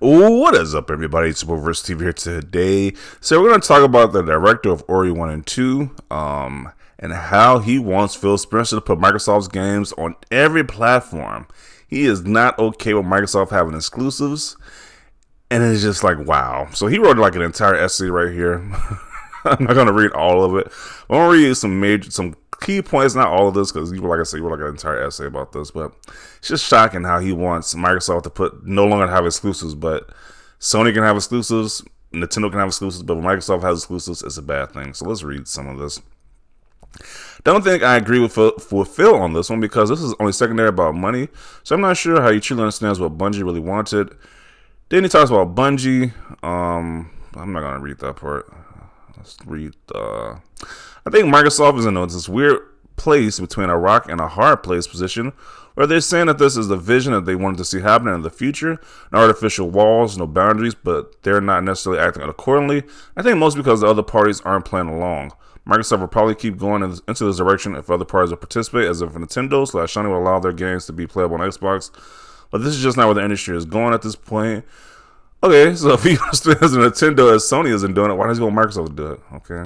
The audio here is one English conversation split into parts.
What is up, everybody? It's Super Steve here today. So we're going to talk about the director of Ori 1 and 2, and how he wants Phil Spencer to put Microsoft's games on every platform. He is not okay with Microsoft having exclusives, and it's just like, wow. So he wrote like an entire essay right here. I'm not going to read all of it. I'm going to read some key points, not all of this, because like I said, you wrote like an entire essay about this, but it's just shocking how he wants Microsoft to no longer have exclusives, but Sony can have exclusives, Nintendo can have exclusives, but when Microsoft has exclusives, it's a bad thing. So let's read some of this. Don't think I agree with Phil on this one, because this is only secondary about money, so I'm not sure how he truly understands what Bungie really wanted. Then he talks about Bungie. I'm not going to read that part. Let's read I think Microsoft is in this weird place between a rock and a hard place position, where they're saying that this is the vision that they wanted to see happening in the future. No artificial walls, no boundaries, but they're not necessarily acting accordingly. I think most because the other parties aren't playing along. Microsoft will probably keep going into this direction if other parties will participate, as if Nintendo/Sony will allow their games to be playable on Xbox. But this is just not where the industry is going at this point. Okay, so if he understands Nintendo as Sony isn't doing it, why does he want Microsoft to do it? Okay.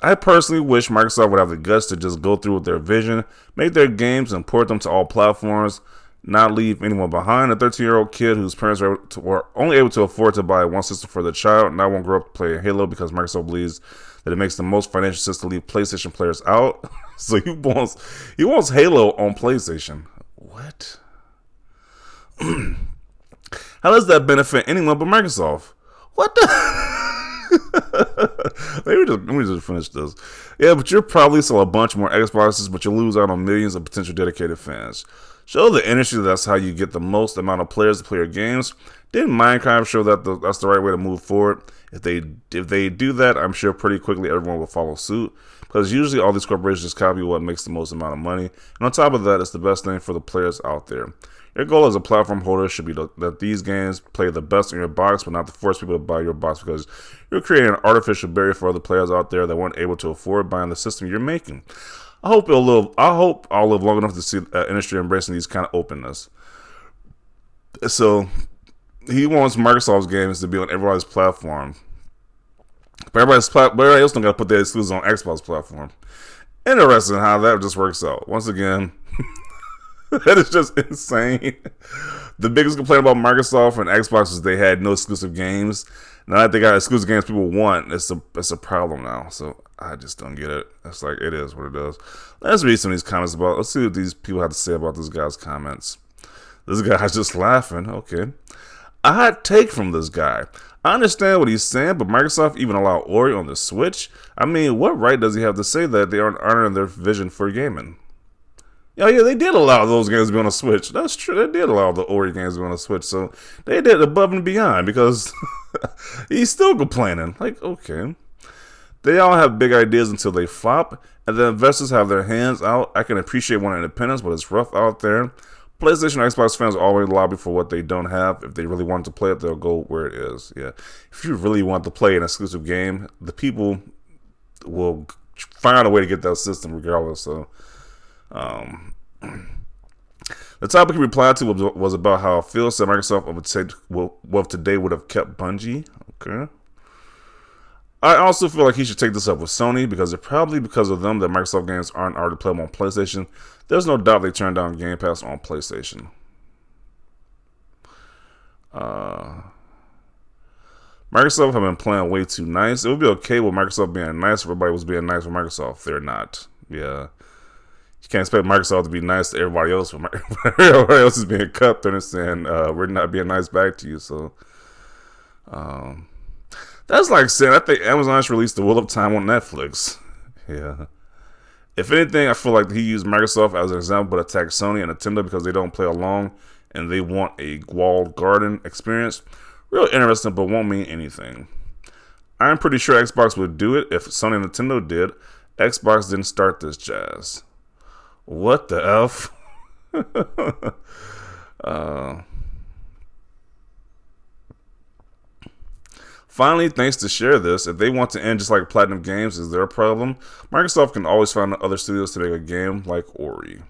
I personally wish Microsoft would have the guts to just go through with their vision, make their games and port them to all platforms, not leave anyone behind. A 13-year-old kid whose parents were only able to afford to buy one system for the child now won't grow up playing Halo because Microsoft believes that it makes the most financial sense to leave PlayStation players out. So he wants Halo on PlayStation. What? How does that benefit anyone but Microsoft? What the? Let me just finish this. Yeah, but you'll probably sell a bunch more Xboxes, but you'll lose out on millions of potential dedicated fans. Show the industry that's how you get the most amount of players to play your games. Didn't Minecraft show that that's the right way to move forward? If they do that, I'm sure pretty quickly everyone will follow suit, because usually all these corporations just copy what makes the most amount of money. And on top of that, it's the best thing for the players out there. Your goal as a platform holder should be that these games play the best in your box, but not to force people to buy your box, because you're creating an artificial barrier for other players out there that weren't able to afford buying the system you're making. I hope I'll live long enough to see the industry embracing these kind of openness. So he wants Microsoft's games to be on everybody's platform, but everybody else don't got to put their exclusives on Xbox platform. Interesting how that just works out. Once again. That is just insane. The biggest complaint about Microsoft and Xbox is they had no exclusive games. Now that they got exclusive games people want, it's a problem now. So I just don't get it. It's like, it is what it is. Let's read some of these comments let's see what these people have to say about this guy's comments. This guy's just laughing. Okay. A hot take from this guy. I understand what he's saying, but Microsoft even allowed Ori on the Switch? I mean, what right does he have to say that they aren't honoring their vision for gaming? Oh yeah, they did allow those games to be on a Switch. That's true. They did allow the Ori games to be on a Switch. So they did above and beyond, because he's still complaining. Like, okay. They all have big ideas until they flop, and the investors have their hands out. I can appreciate wanting independence, but it's rough out there. PlayStation and Xbox fans always lobby for what they don't have. If they really want to play it, they'll go where it is. Yeah. If you really want to play an exclusive game, the people will find a way to get that system regardless. So the topic he replied to was about how Phil said Microsoft of today would have kept Bungie. Okay. I also feel like he should take this up with Sony, because it's probably because of them that Microsoft games aren't already playable on PlayStation. There's no doubt they turned down Game Pass on PlayStation. Microsoft have been playing way too nice. It would be okay with Microsoft being nice if everybody was being nice with Microsoft. They're not. Yeah. You can't expect Microsoft to be nice to everybody else when everybody else is being cut. They're saying we're not being nice back to you. So that's like saying, I think Amazon should release The Wheel of Time on Netflix. Yeah. If anything, I feel like he used Microsoft as an example, but attacked Sony and Nintendo because they don't play along and they want a walled garden experience. Real interesting, but won't mean anything. I'm pretty sure Xbox would do it if Sony and Nintendo did. Xbox didn't start this jazz. What the F? Finally, thanks to share this, if they want to end just like Platinum Games is their problem, Microsoft can always find other studios to make a game like Ori.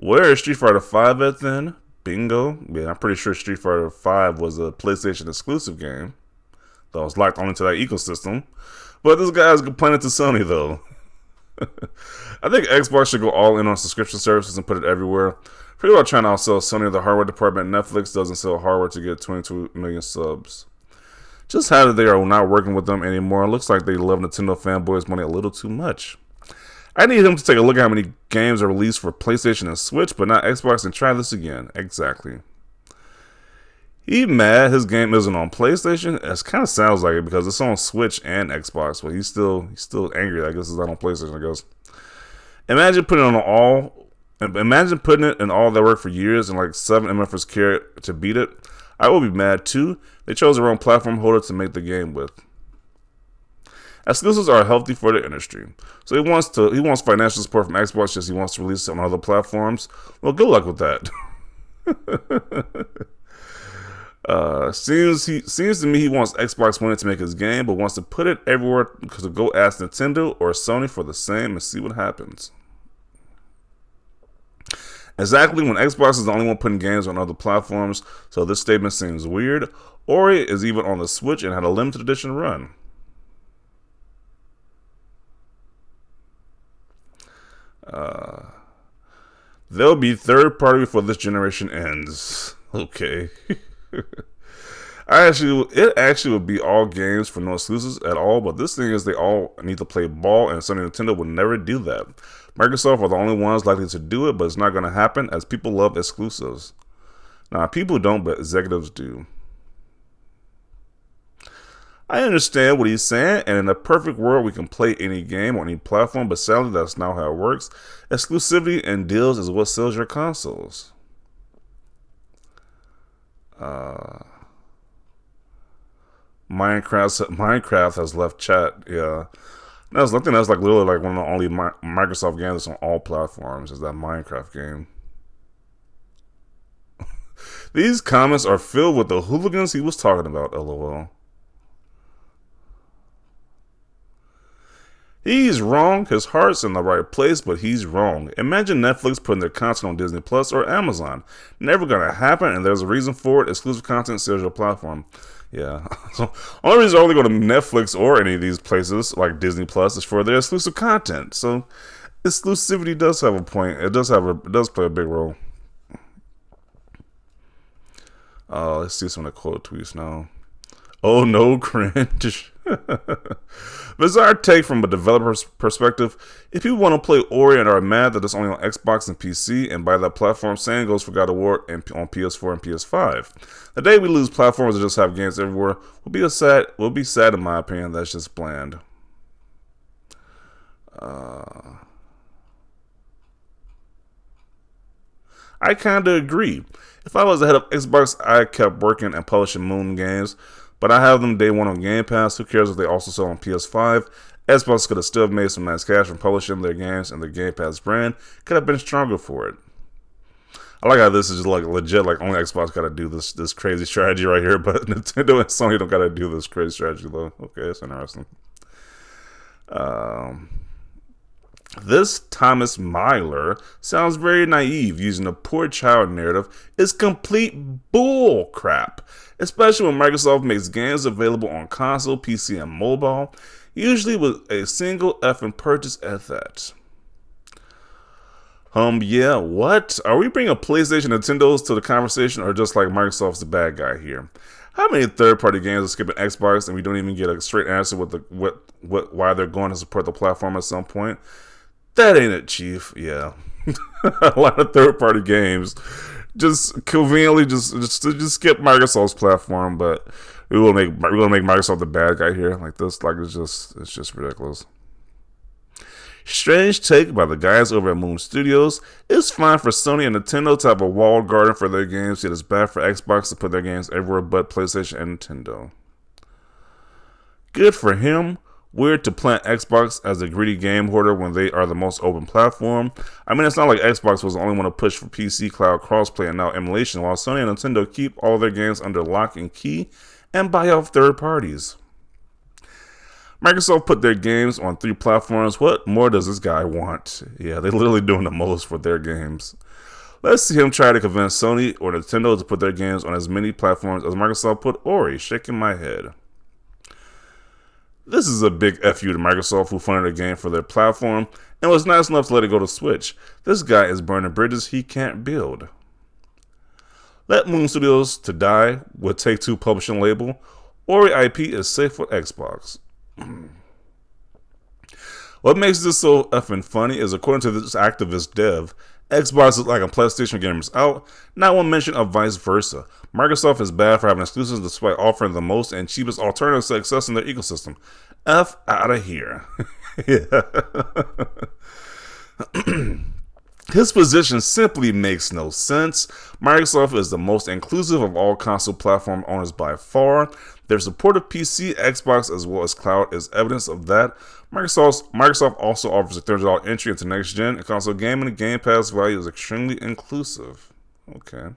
Where is Street Fighter V at then? Bingo. Yeah, I'm pretty sure Street Fighter V was a PlayStation exclusive game, though it's locked only to that ecosystem. But this guy is complaining to Sony, though. I think Xbox should go all in on subscription services and put it everywhere. Pretty well trying to outsell Sony the hardware department. Netflix doesn't sell hardware to get 22 million subs. Just how that they are not working with them anymore. It looks like they love Nintendo fanboys money a little too much. I need him to take a look at how many games are released for PlayStation and Switch, but not Xbox, and try this again. Exactly. He mad his game isn't on PlayStation? It kind of sounds like it because it's on Switch and Xbox, but he's still angry. I guess it's not on PlayStation, I guess. Imagine putting it in all their work for years and like 7 MFers care to beat it. I will be mad too. They chose the wrong platform holder to make the game with. Exclusives are healthy for the industry. So he wants financial support from Xbox, just he wants to release it on other platforms. Well, good luck with that. Seems to me he wants Xbox One to make his game, but wants to put it everywhere because go ask Nintendo or Sony for the same and see what happens. Exactly when Xbox is the only one putting games on other platforms, so this statement seems weird. Ori is even on the Switch and had a limited edition run. There'll be third party before this generation ends. Okay. It actually would be all games for no exclusives at all, but this thing is they all need to play ball, and Sony and Nintendo would never do that. Microsoft are the only ones likely to do it, but it's not going to happen as people love exclusives. Now, people don't, but executives do. I understand what he's saying, and in a perfect world, we can play any game on any platform, but sadly, that's not how it works. Exclusivity and deals is what sells your consoles. Minecraft has left chat. Yeah, I think that's like literally like one of the only Microsoft games that's on all platforms is that Minecraft game. These comments are filled with the hooligans he was talking about. LOL. He's wrong. His heart's in the right place, but he's wrong. Imagine Netflix putting their content on Disney Plus or Amazon. Never gonna happen, and there's a reason for it. Exclusive content sells your platform. Yeah. So, only reason I only go to Netflix or any of these places like Disney Plus is for their exclusive content. So, exclusivity does have a point. It does play a big role. Let's see some of the quote tweets now. Oh no, cringe. Bizarre take from a developer's perspective. If people want to play Ori and are mad that it's only on Xbox and PC, and by that platform, same goes for God of War and on PS4 and PS5. The day we lose platforms that just have games everywhere will be sad in my opinion. That's just bland. I kind of agree. If I was the head of Xbox, I kept working and publishing Moon games, but I have them day one on Game Pass. Who cares if they also sell on PS5? Xbox could have still made some nice cash from publishing their games, and their Game Pass brand could have been stronger for it. I like how this is just like legit, like only Xbox got to do this crazy strategy right here, but Nintendo and Sony don't got to do this crazy strategy though. Okay, that's interesting. This Thomas Mahler sounds very naive. Using a poor child narrative is complete bull crap, especially when Microsoft makes games available on console, PC, and mobile, usually with a single effing purchase at that. Yeah, what? Are we bringing PlayStation and Nintendo's to the conversation, or just like Microsoft's the bad guy here? How many third-party games are skipping Xbox and we don't even get a straight answer with why they're going to support the platform at some point? That ain't it, Chief. Yeah. A lot of third-party games just conveniently just skip Microsoft's platform, but we're gonna make Microsoft the bad guy here. Like this, like it's just ridiculous. Strange take by the guys over at Moon Studios. It's fine for Sony and Nintendo to have a walled garden for their games, yet it's bad for Xbox to put their games everywhere but PlayStation and Nintendo. Good for him. Weird to plant Xbox as a greedy game hoarder when they are the most open platform. I mean, it's not like Xbox was the only one to push for PC cloud crossplay and now emulation, while Sony and Nintendo keep all their games under lock and key and buy off third parties. Microsoft put their games on 3 platforms. What more does this guy want? Yeah, they're literally doing the most for their games. Let's see him try to convince Sony or Nintendo to put their games on as many platforms as Microsoft put Ori, shaking my head. This is a big FU to Microsoft, who funded a game for their platform and was nice enough to let it go to Switch. This guy is burning bridges he can't build. Let Moon Studios to die with Take-Two publishing label. Ori IP is safe with Xbox. What makes this so effing funny is, according to this activist dev, Xbox is like a PlayStation gamers out, not one mention of vice versa. Microsoft is bad for having exclusives despite offering the most and cheapest alternatives to access in their ecosystem. F out of here. His position simply makes no sense. Microsoft is the most inclusive of all console platform owners by far. Their support of PC, Xbox, as well as cloud is evidence of that. Microsoft also offers a $30 entry into next-gen console gaming. The Game Pass value is extremely inclusive. Okay.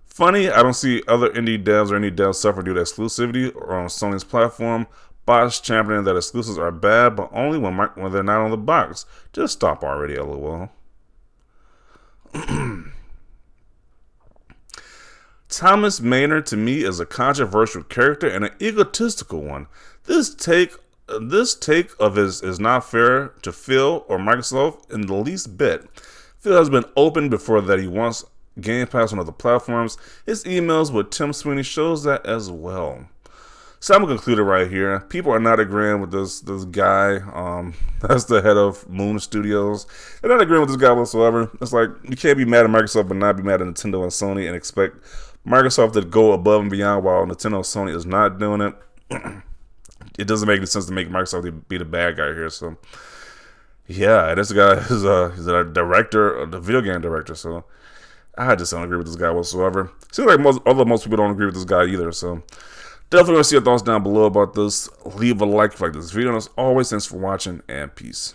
Funny, I don't see other indie devs or any devs suffer due to exclusivity or on Sony's platform. Bots championing that exclusives are bad, but only when they're not on the box. Just stop already, lol. Thomas Mahler to me is a controversial character and an egotistical one. This take of his is not fair to Phil or Microsoft in the least bit. Phil has been open before that he wants Game Pass on other platforms. His emails with Tim Sweeney shows that as well. So I'm going to conclude it right here. People are not agreeing with this guy. That's the head of Moon Studios. They're not agreeing with this guy whatsoever. It's like, you can't be mad at Microsoft but not be mad at Nintendo and Sony and expect Microsoft to go above and beyond while Nintendo and Sony is not doing it. It doesn't make any sense to make Microsoft be the bad guy here. So, yeah, this guy is a director, the video game director. So, I just don't agree with this guy whatsoever. Seems like most people don't agree with this guy either. So, definitely want to see your thoughts down below about this. Leave a like if you like this video. And as always, thanks for watching and peace.